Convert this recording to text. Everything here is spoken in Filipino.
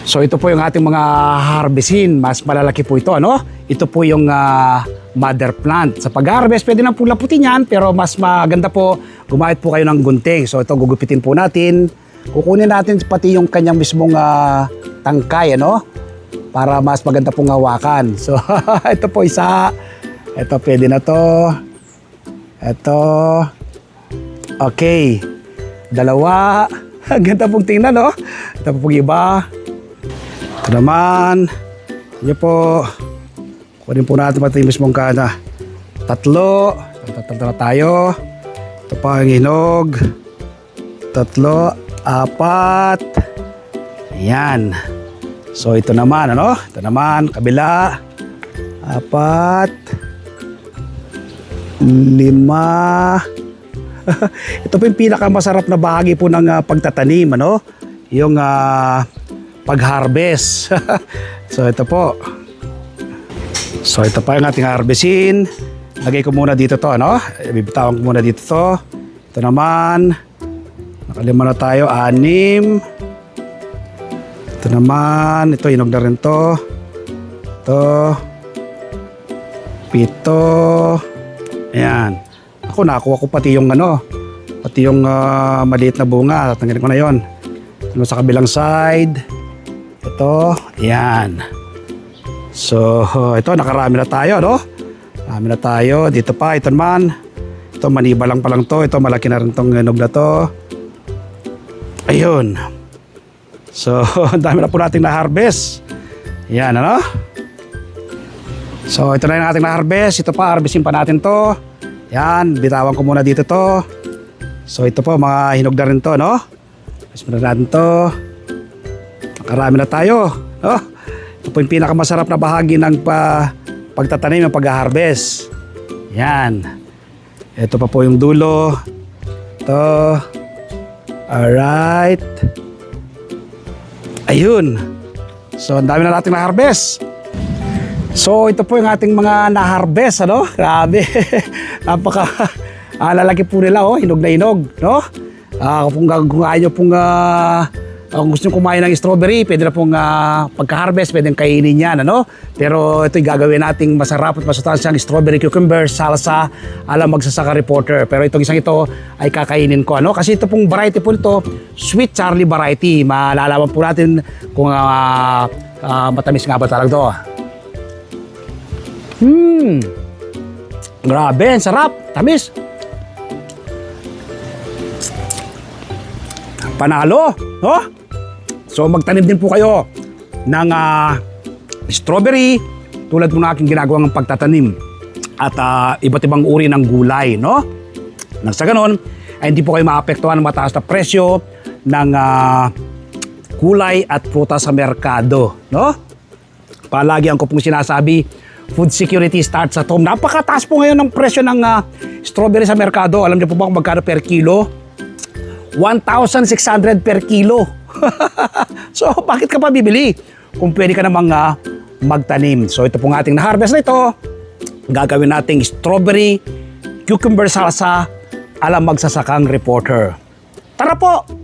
So ito po yung ating mga harvestin. Mas malalaki po ito, ano? Ito po yung mother plant. Sa pag-harvest, pwede nang pulaputin yan, pero mas maganda po, gumamit po kayo ng gunting. So ito, gugupitin po natin. Kukunin natin pati yung kanyang mismong tangkay, ano? Para mas maganda pong hawakan. So ito po isa. Ito, pwede na to. Ito. Okay. Dalawa. Ang ganda pong tingnan, no? Ito po pong iba. Ito naman. Ito po. Kunin po natin pati yung mismong kana. Tatlo. Tatlo na tayo. Ito pa ang hinog. Tatlo. Apat. Ayan. So ito naman, ano? Ito naman, kabila. Apat. Lima. Ito po yung pinakamasarap na bahagi po ng pagtatanim, ano? Yung pag-harvest. So ito po. So ito pa yung ating harvestin. Lagay ko muna dito to, ano? Bibitawan ko muna dito to. Ito naman. Nakalima na tayo, 6. Ito naman. Ito, hinog na rin to. Ito. 7. Ayan. Ako, nakuha ko pati yung ano. Pati yung maliit na bunga. Tatanggalin ko na yon. Ito sa kabilang side. Ito, ayan. So, ito, nakarami na tayo, no? Marami na tayo. Dito pa, ito naman. Ito, maniba lang pa lang to. Ito, malaki na rin tong hinog na to. Ayun. So, ang dami na po natin na-harvest. Ayan, ano? So, ito na yung ating na-harvest. Ito pa, harvestin pa natin to. Ayan, bitawan ko muna dito to. So, ito po, mga hinog na rin to, no? Harvest muna natin to. Nakarami na tayo, no? Ito po yung pinakamasarap na bahagi ng pagtatanim, ng pag-harvest. Yan. Ito pa po yung dulo. Ito. Alright. Ayun. So, ang dami na natin na-harvest. So, ito po yung ating mga na-harvest, ano? Grabe. Napaka lalaki po nila, oh. Hinog na hinog, no? Kung ayaw pong kung gusto nyo kumain ng strawberry, pwede na pong pagka-harvest, pwede kainin yan, ano? Pero ito'y gagawin nating masarap at masustansyang strawberry cucumber salsa ala Magsasaka Reporter. Pero itong isang ito ay kakainin ko, ano? Kasi ito pong variety po ito, Sweet Charlie variety. Malalaman po natin kung matamis nga ba talaga ito. Grabe, ang sarap, tamis. Panalo, no? So magtanim din po kayo ng strawberry tulad po na aking ginagawang pagtatanim at iba't ibang uri ng gulay, no? Nang sa ganon, ay hindi po kayo maapektuhan ng mataas na presyo ng gulay at prutas sa merkado, no? Palagi ang ko pong sinasabi, food security starts at home. Napakataas po ngayon ng presyo ng strawberry sa merkado. Alam niyo po ba kung magkano per kilo? 1,600 per kilo. So, bakit ka pa bibili? Kung pwede ka namang magtanim. So, ito pong ating na-harvest na ito. Gagawin nating strawberry cucumber salsa ala Magsasakang Reporter. Tara po!